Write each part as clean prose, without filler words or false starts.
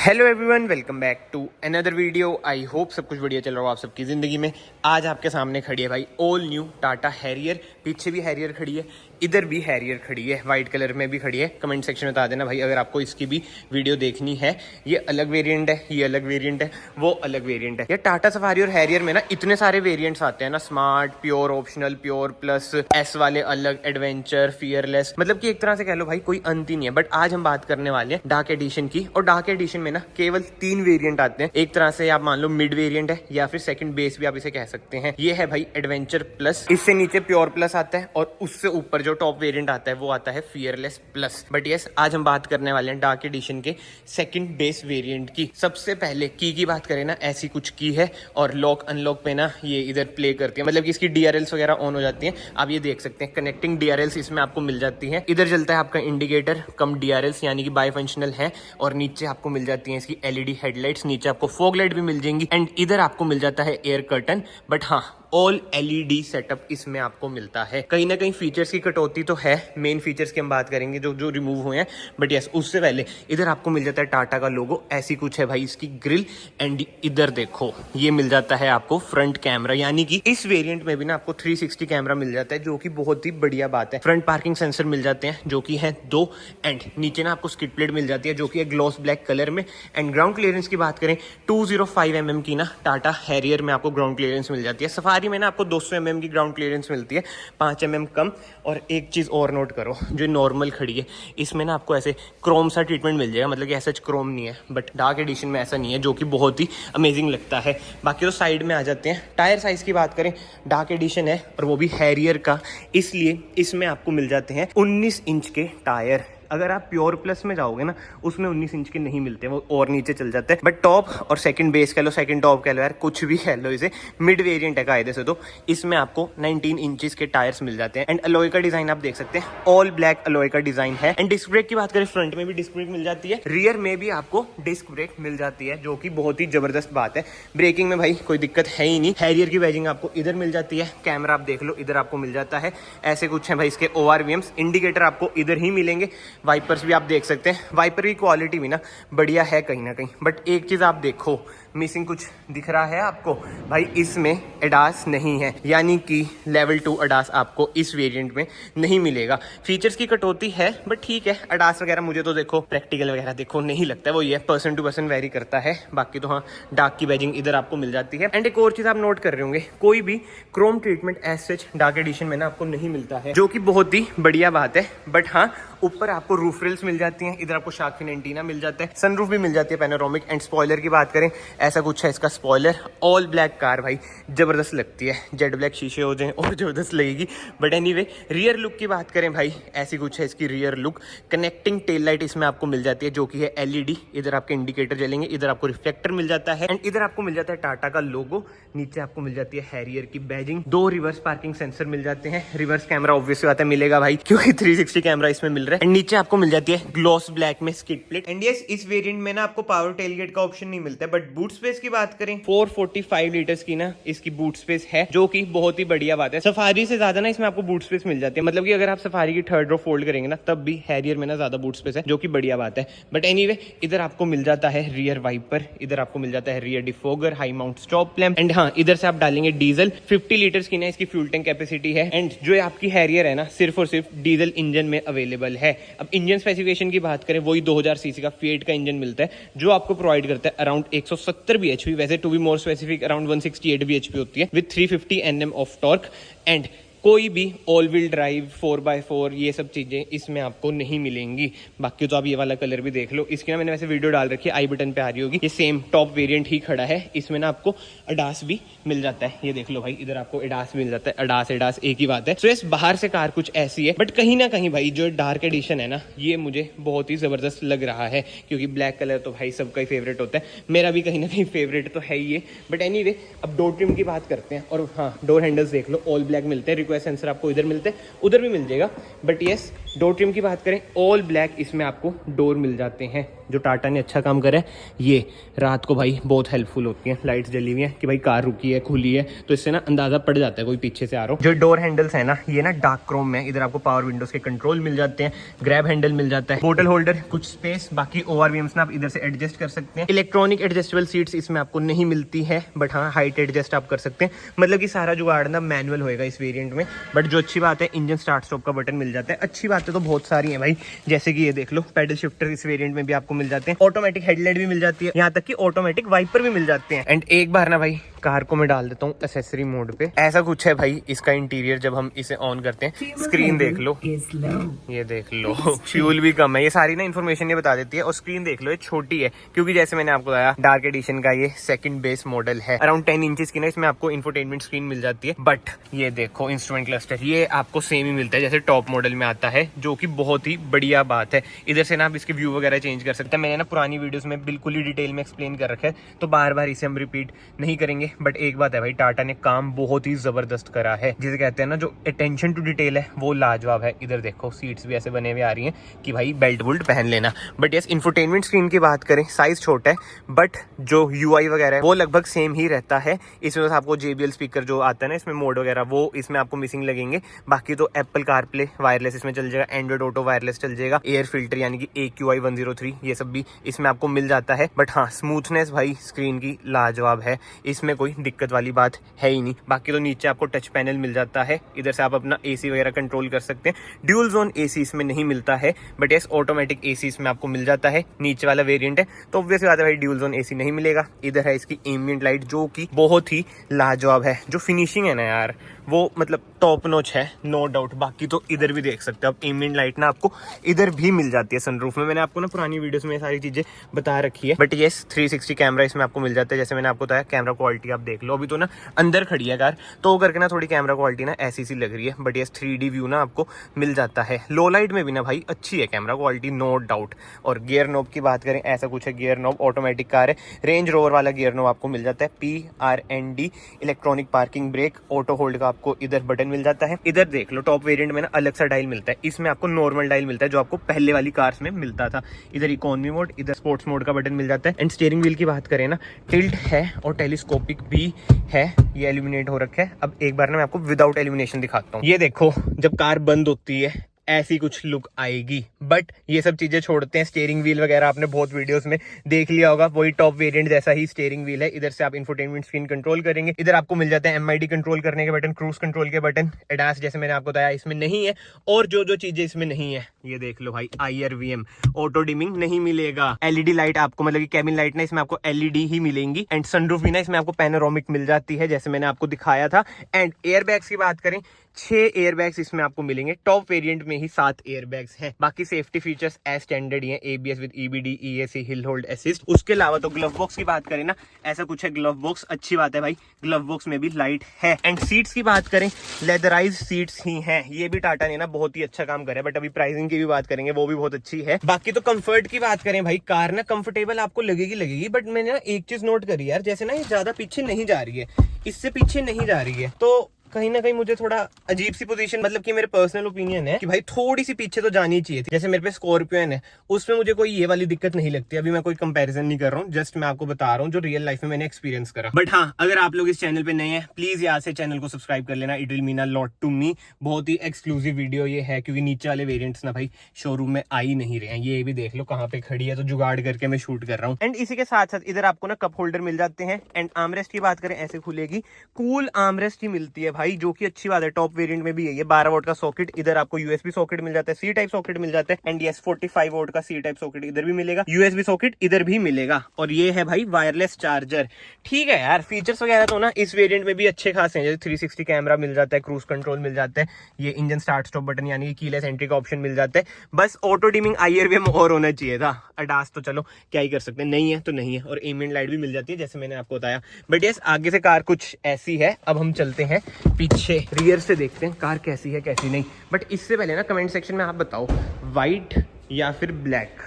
Hello everyone, welcome back to another video. I hope सब कुछ बढ़िया चल रहा हो आप सबकी ज़िंदगी में। आज आपके सामने खड़ी है भाई ऑल न्यू टाटा हैरियर। पीछे भी हैरियर खड़ी है, इधर भी हैरियर खड़ी है, वाइट कलर में भी खड़ी है। कमेंट सेक्शन में बता देना भाई अगर आपको इसकी भी वीडियो देखनी है। ये अलग वेरिएंट है, ये अलग वेरिएंट है, वो अलग वेरिएंट है। ये टाटा सफारी और हैरियर में ना इतने सारे वेरिएंट्स आते हैं ना, smart, pure, optional, pure plus, S वाले अलग, एडवेंचर, फियरलेस, मतलब कि एक तरह से कह लो भाई कोई अंत ही नहीं है। बट आज हम बात करने वाले हैं डार्क एडिशन की, और डार्क एडिशन में ना केवल 3 वेरिएंट आते हैं। एक तरह से आप मान लो मिड वेरिएंट है या फिर सेकंड बेस भी आप इसे कह सकते हैं। ये है भाई एडवेंचर प्लस, इससे नीचे प्योर प्लस आता है, और उससे ऊपर जो टॉप वेरिएंट आता है वो आता है फियरलेस प्लस। बट यस, आज हम बात करने वाले हैं डार्क एडिशन के सेकंड बेस वेरिएंट की। सबसे पहले की बात करें ना, ऐसी कुछ की है और लॉक अनलॉक पे ना ये इधर प्ले करती है, मतलब कि इसकी डीआरएल्स वगैरह ऑन हो जाती हैं। आप ये देख सकते हैं, कनेक्टिंग डीआरएल्स इसमें आपको मिल जाती हैं। इधर चलता है आपका इंडिकेटर कम डीआरएल्स, यानी कि बाई फंक्शनल है, और नीचे आपको मिल जाती है इसकी एलईडी हेडलाइट्स, नीचे आपको फॉग लाइट भी मिल जाएंगी, एंड इधर आपको मिल जाता है एयर कर्टन। बट हाँ, ऑल एलईडी सेटअप इसमें आपको मिलता है। कहीं ना कहीं फीचर्स की कटौती तो है, मेन फीचर्स की हम बात करेंगे जो जो रिमूव हुए हैं। बट यस, उससे पहले इधर आपको मिल जाता है टाटा का लोगो, ऐसी कुछ है भाई इसकी ग्रिल। एंड इधर देखो, ये मिल जाता है आपको फ्रंट कैमरा, यानी कि इस वेरिएंट में भी ना आपको 360 कैमरा मिल जाता है, जो कि बहुत ही बढ़िया बात है। फ्रंट पार्किंग सेंसर मिल जाते हैं जो कि है 2, एंड नीचे ना आपको स्किड प्लेट मिल जाती है जो कि है ग्लॉस ब्लैक कलर में। एंड ग्राउंड क्लियरेंस की बात करें, 205 mm की ना टाटा हैरियर में आपको ग्राउंड क्लियरेंस मिल जाती है। सफारी में ना आपको 200 mm की ग्राउंड क्लियरेंस मिलती है, 5 mm कम। और एक चीज और नोट करो, जो नॉर्मल खड़ी है इसमें ना आपको ऐसे क्रोम सा ट्रीटमेंट मिल जाएगा, मतलब कि ऐसा क्रोम नहीं है। बट डार्क एडिशन में ऐसा नहीं है, जो कि बहुत ही अमेजिंग लगता है। बाकी तो साइड में आ जाते हैं। टायर साइज की बात करें, डार्क एडिशन है और वो भी हैरियर का, इसलिए इसमें आपको मिल जाते हैं 19 इंच के टायर। अगर आप प्योर प्लस में जाओगे ना, उसमें 19 इंच के नहीं मिलते, वो और नीचे चल जाते हैं। बट टॉप और सेकंड बेस कह लो, सेकंड टॉप कह लो, यार कुछ भी कह लो, इसे मिड वेरिएंट है कायदे से, तो इसमें आपको 19 इंचेस के टायर्स मिल जाते हैं। एंड अलॉय का डिजाइन आप देख सकते हैं, ऑल ब्लैक अलॉय का डिजाइन है। एंड डिस्क ब्रेक की बात करें, फ्रंट में भी डिस्क ब्रेक मिल जाती है, रियर में भी आपको डिस्क ब्रेक मिल जाती है, जो कि बहुत ही जबरदस्त बात है। ब्रेकिंग में भाई कोई दिक्कत है ही नहीं। हैरियर की बैजिंग आपको इधर मिल जाती है, कैमरा आप देख लो इधर आपको मिल जाता है। ऐसे कुछ है भाई इसके ORVMs, इंडिकेटर आपको इधर ही मिलेंगे। वाइपर्स भी आप देख सकते हैं, वाइपर की क्वालिटी भी ना बढ़िया है कहीं ना कहीं। बट एक चीज आप देखो, मिसिंग कुछ दिख रहा है आपको भाई, इसमें एडास नहीं है, यानी कि लेवल 2 एडास आपको इस वेरिएंट में नहीं मिलेगा। फीचर्स की कटौती है, बट ठीक है। एडास वगैरह मुझे तो देखो, प्रैक्टिकल वगैरह देखो नहीं लगता है, वो ये पर्सन टू पर्सन वेरी करता है। बाकी तो हाँ, डार्क की बैजिंग इधर आपको मिल जाती है। एंड एक और चीज आप नोट कर रहे होंगे, कोई भी chrome treatment as such dark edition में ना आपको नहीं मिलता है, जो कि बहुत ही बढ़िया बात है। बट हाँ, ऊपर आपको रूफ रेल्स मिल जाती हैं, इधर आपको शार्क फिन एंटीना मिल जाता है, सनरूफ भी मिल जाती है पैनोरामिक। एंड स्पॉइलर की बात करें, ऐसा कुछ है इसका स्पॉइलर, ऑल ब्लैक कार भाई जबरदस्त लगती है। जेड ब्लैक शीशे हो जाए और जबरदस्त लगेगी। बट एनीवे, रियर लुक की बात करें भाई, ऐसी कुछ है इसकी rear look. Connecting tail light इसमें आपको मिल जाती है, जो कि है एलईडी। इधर आपके इंडिकेटर जलेंगे, इधर आपको रिफ्लेक्टर मिल जाता है, एंड इधर आपको मिल जाता है टाटा का लोगो। नीचे आपको मिल जाती है हैरियर की बैजिंग। 2 रिवर्स पार्किंग सेंसर मिल जाते हैं। रिवर्स कैमरा ऑब्वियस बात है मिलेगा भाई, क्योंकि 360 कैमरा इसमें मिल रहा है। एंड नीचे आपको मिल जाती है ग्लॉस ब्लैक में स्किड प्लेट। एंड यस, इस वेरिएंट में ना आपको पावर टेलगेट का ऑप्शन नहीं मिलता है। बट बूट स्पेस की बात करें, 445 लीटर्स की ना इसकी बूट स्पेस है, जो कि बहुत ही बढ़िया बात है। सफारी से ज्यादा ना इसमें आपको बूट स्पेस मिल जाती है, मतलब कि अगर आप सफारी की थर्ड रो फोल्ड करेंगे ना, तब भी हैरियर में ना ज्यादा बूट स्पेस है, जो कि बढ़िया बात है। बट एनीवे, इधर आपको मिल जाता है रियर वाइपर, इधर आपको मिल जाता है rear defogger, high mount stop lamp. And हाँ, इधर से आप डालेंगे डीजल। 50 लीटर्स की ना इसकी फ्यूल टैंक कैपेसिटी है। एंड जो आपकी हैरियर है ना, सिर्फ और सिर्फ डीजल इंजन में अवेलेबल है। अब इंजन स्पेसिफिकेशन की बात करें, वही 2000 सीसी का फिएट का इंजन मिलता है, जो आपको प्रोवाइड करता है अराउंड 170 bhp, वैसे to be more specific around 168 bhp होती है, with 350 Nm of torque. And कोई भी ऑल व्हील ड्राइव 4x4 ये सब चीज़ें इसमें आपको नहीं मिलेंगी। बाकी तो आप ये वाला कलर भी देख लो, इसकी ना मैंने वैसे वीडियो डाल रखी है, आई बटन पे आ रही होगी। ये सेम टॉप वेरिएंट ही खड़ा है, इसमें ना आपको अडास भी मिल जाता है। ये देख लो भाई, इधर आपको एडास मिल जाता है। अडास एडास एक ही बात है। सो इस बाहर से कार कुछ ऐसी है, बट कहीं ना कहीं भाई जो डार्क एडिशन है ना, ये मुझे बहुत ही जबरदस्त लग रहा है, क्योंकि ब्लैक कलर तो भाई सबका ही फेवरेट होता है, मेरा भी कहीं ना कहीं फेवरेट तो है ही है। बट एनीवे, अब डोर ट्रिम की बात करते हैं। और हाँ, डोर हैंडल्स देख लो, ऑल ब्लैक मिलते हैं। रिक्वेस्ट सेंसर आपको इधर मिलते हैं, उधर भी मिल जाएगा। बट येस, डोर ट्रिम की बात करें ऑल ब्लैक इसमें आपको डोर मिल जाते हैं, जो टाटा ने अच्छा काम करा है। ये रात को भाई बहुत हेल्पफुल होती हैं, लाइट्स जली हुई हैं कि भाई कार रुकी है, खुली है, तो इससे ना अंदाजा पड़ जाता है कोई पीछे से आ रहा हो। जो डोर हैंडल्स है ना, ये ना डार्क क्रोम में, इधर आपको पावर विंडोज के कंट्रोल मिल जाते हैं, ग्रैब हैंडल मिल जाता है, बोतल होल्डर, कुछ स्पेस, बाकी ORVMs ना आप इधर से एडजस्ट कर सकते हैं। इलेक्ट्रॉनिक एडजस्टेबल सीट्स इसमें आपको नहीं मिलती है, बट हाँ हाइट एडजस्ट आप कर सकते हैं। मतलब कि सारा जुगाड़ ना मैनुअल होएगा इस वेरिएंट में। बट जो अच्छी बात है, इंजन स्टार्ट स्टॉप का बटन मिल जाता है। अच्छी बातें तो बहुत सारी हैं भाई, जैसे कि ये देख लो, पैडल शिफ्टर इस वेरिएंट में भी आपको मिल जाते हैं, ऑटोमेटिक हेडलाइट भी मिल जाती है, यहाँ तक कि ऑटोमेटिक वाइपर भी मिल जाते हैं। एंड एक बार ना भाई कार को मैं डाल देता हूँ एक्सेसरी मोड पे। ऐसा कुछ है भाई इसका इंटीरियर, जब हम इसे ऑन करते हैं, स्क्रीन देख लो, ये देख लो, फ्यूल भी कम है, ये सारी ना इन्फॉर्मेशन ये बता देती है। और स्क्रीन देख लो, ये छोटी है, क्योंकि जैसे मैंने आपको बताया डार्क एडिशन का ये सेकंड बेस मॉडल है। अराउंड 10 इंचेस की ना इसमें आपको इंफोटेनमेंट स्क्रीन मिल जाती है। बट ये देखो इंस्ट्रूमेंट क्लस्टर, ये आपको सेम ही मिलता है जैसे टॉप मॉडल में आता है, जो कि बहुत ही बढ़िया बात है। इधर से ना आप इसके व्यू वगैरह चेंज कर सकते हैं। मैंने ना पुरानी वीडियोस में बिल्कुल ही डिटेल में एक्सप्लेन कर रखा है, तो बार बार इसे हम रिपीट नहीं करेंगे। बट एक बात है भाई, टाटा ने काम बहुत ही जबरदस्त करा है, जिसे कहते हैं ना जो अटेंशन टू डिटेल है वो लाजवाब है। इधर देखो सीट्स भी ऐसे बने हुए आ रही हैं कि भाई बेल्ट वुल्ट पहन लेना। बट यस, इंफोटेनमेंट स्क्रीन की बात करें, साइज छोटा है, बट जो UI वगैरह है वो लगभग सेम ही रहता है। इसमें बस आपको JBL स्पीकर जो आता है ना इसमें मोड वगैरह, वो इसमें आपको मिसिंग लगेंगे। बाकी तो एप्पल कारप्ले वायरलेस इसमें चल जाएगा, एंड्रॉइड ऑटो वायरलेस चल जाएगा, एयर फिल्टर यानी कि AQI 103 ये सब भी इसमें आपको मिल जाता है। बट हाँ, स्मूथनेस भाई स्क्रीन की लाजवाब है, इसमें कोई दिक्कत वाली बात है ही नहीं। बाकी तो नीचे आपको टच पैनल मिल जाता है, इधर से आप अपना AC वगैरह कंट्रोल कर सकते हैं। ड्यूल जोन AC इसमें नहीं मिलता है, बट यस ऑटोमेटिक AC इसमें आपको मिल जाता है। नीचे वाला वेरिएंट है तो ऑब्वियस बात है भाई ड्यूल जोन AC नहीं मिलेगा। इधर है इसकी एम्बिएंट लाइट, जो कि बहुत ही लाजवाब है। जो फिनिशिंग है ना यार, वो मतलब टॉप नॉच है, नो डाउट। बाकी तो इधर भी देख सकते हो आप, एम्बिएंट लाइट ना आपको इधर भी मिल जाती है सनरूफ में। मैंने आपको ना पुरानी वीडियोस में सारी चीजें बता रखी है। बट यस, 360 कैमरा इसमें आपको मिल जाता है। जैसे मैंने आपको बताया, कैमरा क्वालिटी आप देख लो, अभी तो ना अंदर खड़ी है कार, तो करके ना थोड़ी कैमरा क्वालिटी ना ऐसी सी लग रही है। बट यस 3D व्यू ना आपको मिल जाता है। लो लाइट में भी ना भाई अच्छी है कैमरा क्वालिटी, नो डाउट। और गियर नॉब की बात करें, ऐसा कुछ है, गियर नॉब ऑटोमेटिक कार है, रेंज रोवर वाला गियर नॉब आपको मिल जाता है, PRND, electronic parking brake, auto hold का आपको इधर बटन मिल जाता है। इधर देख लो, टॉप वेरिएंट में ना अलग सा डायल मिलता है, इसमें आपको नॉर्मल डायल मिलता है जो आपको पहले वाली कार्स में मिलता था। इधर इकोनॉमी मोड, इधर स्पोर्ट्स मोड का बटन मिल जाता है। एंड स्टीयरिंग व्हील की बात करें ना, टिल्ट है और टेलीस्कोपिक भी है, ये एल्यूमिनेट हो रखा है। अब एक बार ना मैं आपको विदाउट एल्यूमिनेशन दिखाता हूँ। ये देखो, जब कार बंद होती है ऐसी कुछ लुक आएगी। बट ये सब चीजें छोड़ते हैं, स्टीयरिंग व्हील वगैरह आपने बहुत वीडियोस में देख लिया होगा, वही टॉप वेरिएंट जैसा ही स्टीयरिंग व्हील है। इधर से आप इंफोटेनमेंट स्क्रीन कंट्रोल करेंगे, इधर आपको मिल जाते हैं MID कंट्रोल करने के बटन, क्रूज कंट्रोल के बटन। एडास जैसे मैंने आपको बताया इसमें नहीं है, और जो जो चीजें इसमें नहीं है ये देख लो भाई, IRVM, ऑटो डिमिंग नहीं मिलेगा। LED लाइट आपको, मतलब कि कैबिन लाइट ना इसमें आपको LED ही मिलेंगी। एंड सनरूफ भी ना इसमें आपको पैनोरामिक मिल जाती है, जैसे मैंने आपको दिखाया था। एंड एयरबैग्स की बात करें, 6 एयरबैग्स इसमें आपको मिलेंगे, टॉप वेरिएंट में ही 7 एयरबैग्स हैं। बाकी सेफ्टी फीचर्स एज स्टैंडर्ड ही हैं, ABS with EBD, EAC, hill hold assist. उसके अलावा तो ग्लव बॉक्स की बात करें ना, ऐसा कुछ है ग्लव बॉक्स, अच्छी बात है भाई, ग्लव बॉक्स में भी लाइट है। एंड सीट्स की बात करें, लेदराइज सीट्स ही हैं, ये भी टाटा ने ना बहुत ही अच्छा काम करा है। बट अभी प्राइसिंग की भी बात करेंगे, वो भी बहुत अच्छी है। बाकी तो कंफर्ट की बात करें भाई, कार ना कंफर्टेबल आपको लगेगी। बट मैंने ना एक चीज नोट करी यार, जैसे ना ये ज्यादा पीछे नहीं जा रही है, इससे पीछे नहीं जा रही है, तो कहीं ना कहीं मुझे थोड़ा अजीब सी पोजीशन, मतलब कि मेरे पर्सनल ओपिनियन है कि भाई थोड़ी सी पीछे तो जानी चाहिए थी। जैसे मेरे पे स्कॉर्पियन है, उसमें मुझे कोई ये वाली दिक्कत नहीं लगती। अभी मैं कोई कंपैरिजन नहीं कर रहा हूँ, जस्ट मैं आपको बता रहा हूँ जो रियल लाइफ में मैंने एक्सपीरियंस करा। बट हाँ, अगर आप लोग इस चैनल पे नए हैं, प्लीज यहाँ से चैनल को सब्सक्राइब कर लेना, it will mean a lot to me. बहुत ही एक्सक्लूसिव वीडियो ये है, क्योंकि नीचे वाले वेरियंट्स ना भाई शोरूम में आ ही नहीं रहे हैं। ये भी देख लो कहाँ पे खड़ी है, तो जुगाड़ करके मैं शूट कर रहा हूँ। एंड इसी के साथ साथ इधर आपको ना कप होल्डर मिल जाते हैं। एंड आर्मरेस्ट की बात करें, ऐसे खुलेगी, कूल आर्मरेस्ट ही मिलती है भाई, जो कि अच्छी है। टॉप वेरिएंट में भी है ये 12 वोल्ट का सॉकेट, इधर आपको USB सॉकेट मिल जाता है, C टाइप सॉकेट मिल जाता है। एंड यस 45 वोल्ट का C टाइप सॉकेट इधर भी मिलेगा, USB सॉकेट इधर भी मिलेगा। और ये है भाई वायरलेस चार्जर। ठीक है यार, फीचर्स वगैरह तो ना इस वेरिएंट में भी अच्छे खासे हैं, जैसे 360 कैमरा मिल जाता है, क्रूज कंट्रोल मिल जाता है, ये इंजन स्टार्ट स्टॉप बटन यानी कि कीलेस एंट्री का ऑप्शन मिल जाता है। बस ऑटो डिमिंग IRVM और होना चाहिए था। अडास तो चलो क्या ही कर सकते हैं, नहीं है तो नहीं है। और एम्बिएंट लाइट भी मिल जाती है, जैसे मैंने आपको बताया। बट यस, आगे से कार कुछ ऐसी है। अब हम चलते हैं पीछे, रियर से देखते हैं कार कैसी है कैसी नहीं। बट इससे पहले ना कमेंट सेक्शन में आप बताओ, वाइट या फिर ब्लैक।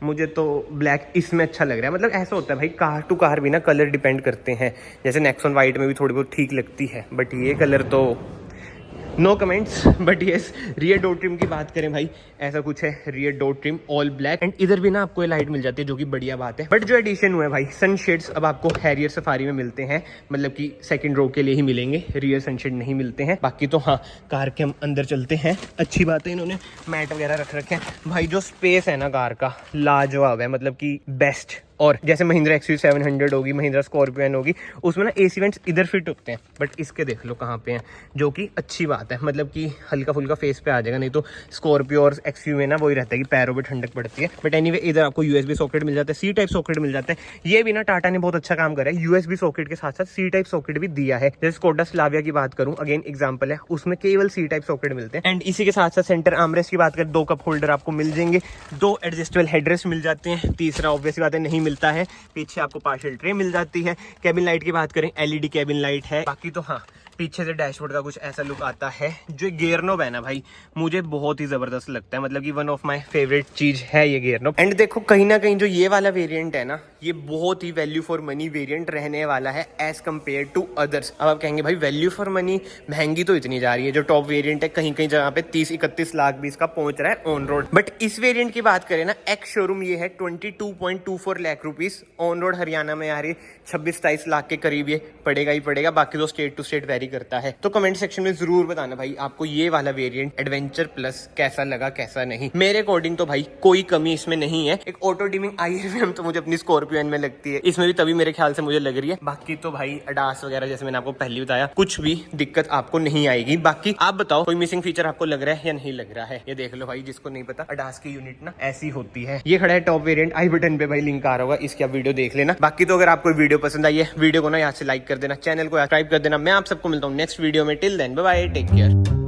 मुझे तो ब्लैक इसमें अच्छा लग रहा है। मतलब ऐसा होता है भाई, कार टू कार भी ना कलर डिपेंड करते हैं। जैसे नेक्सॉन वाइट में भी थोड़ी बहुत ठीक लगती है, बट ये कलर तो no comments, but yes rear door trim की बात करें भाई, ऐसा कुछ है rear door trim all black. And इधर भी ना आपको ये लाइट मिल जाती है, जो कि बढ़िया बात है। बट जो एडिशन हुआ है भाई, सनशेड्स अब आपको हैरियर सफारी में मिलते हैं, मतलब कि सेकंड रो के लिए ही मिलेंगे, रियर सनशेड नहीं मिलते हैं। बाकी तो हाँ, कार के हम अंदर चलते हैं। अच्छी बात है, इन्होंने मैट वगैरह रख रखे हैं भाई। जो स्पेस है ना कार का, लाजवाब है, मतलब कि बेस्ट। और जैसे महिंद्रा XUV700 होगी, महिंद्रा स्कॉर्पियन होगी, उसमें ना AC वेंट्स इधर फिट होते हैं, बट इसके देख लो कहाँ पे हैं, जो कि अच्छी बात है, मतलब कि हल्का फुल्का फेस पे आ जाएगा। नहीं तो स्कॉर्पियो और XUV में ना वही रहता है कि पैरों पे ठंडक पड़ती है। बट एनीवे इधर आपको USB सॉकेट मिल जाता है, C टाइप सॉकेट मिल जाता है। ये भी ना टाटा ने बहुत अच्छा काम करा है, USB सॉकेट के साथ साथ C टाइप सॉकेट भी दिया है। जैसे स्कोडा स्लाविया की बात करूँ, अगेन एग्जाम्पल है, उसमें केवल C टाइप सॉकेट मिलते हैं। एंड इसी के साथ साथ सेंटर आर्मरेस्ट की बात करें, 2 कप होल्डर आपको मिल जाएंगे, 2 एडजस्टेबल हेडरेस्ट मिल जाते हैं। तीसरा ऑब्वियस बात है नहीं मिलता है, पीछे आपको पार्शियल ट्रे मिल जाती है। कैबिन लाइट की बात करें, LED कैबिन लाइट है। बाकी तो हाँ, पीछे से डैशबोर्ड का कुछ ऐसा लुक आता है। जो गियर नॉब है ना भाई, मुझे बहुत ही जबरदस्त लगता है, मतलब कि वन ऑफ माय फेवरेट चीज है ये गियर नॉब। एंड देखो कहीं ना कहीं जो ये वाला वेरिएंट है ना, ये बहुत ही वैल्यू फॉर मनी वेरिएंट रहने वाला है एज कम्पेयर टू अदर्स। अब आप कहेंगे भाई वैल्यू फॉर मनी महंगी तो इतनी जा रही है, जो टॉप वेरिएंट है कहीं कहीं जगह पे 30-31 लाख भी इसका पहुंच रहा है ऑन रोड। बट इस वेरिएंट की बात करें ना, एक्स शोरूम ये है 22.24 lakh rupees, on road Haryana में आ रही 26-27 लाख के करीब ये पड़ेगा ही पड़ेगा। बाकी तो स्टेट टू स्टेट वेरी करता है। तो कमेंट सेक्शन में जरूर बताना भाई आपको ये वाला वेरिएंट एडवेंचर प्लस कैसा लगा, कैसा नहीं। मेरे अकॉर्डिंग तो भाई कोई कमी इसमें नहीं है। एक ऑटो डिमिंग IRVM तो मुझे अपनी स्कॉर्पियन में लगती है, इसमें भी तभी मेरे ख्याल से मुझे लग रही है। बाकी तो भाई अडास वगैरह जैसे मैंने आपको पहले बताया, कुछ भी दिक्कत आपको नहीं आएगी। बाकी आप बताओ कोई मिसिंग फीचर आपको लग रहा है या नहीं लग रहा है। ये देख लो भाई, जिसको नहीं पता अडास की यूनिट ना ऐसी होती है। ये खड़ा है टॉप वेरिएंट, आई बटन पे भाई लिंक आ रहा होगा, इसकी आप वीडियो देख लेना। बाकी तो अगर आपको वीडियो पसंद आई है, वीडियो को ना यहाँ से लाइक कर देना, चैनल को सब्सक्राइब कर देना। मैं आप सबको मिलता हूँ नेक्स्ट वीडियो में। Till then bye bye, take care.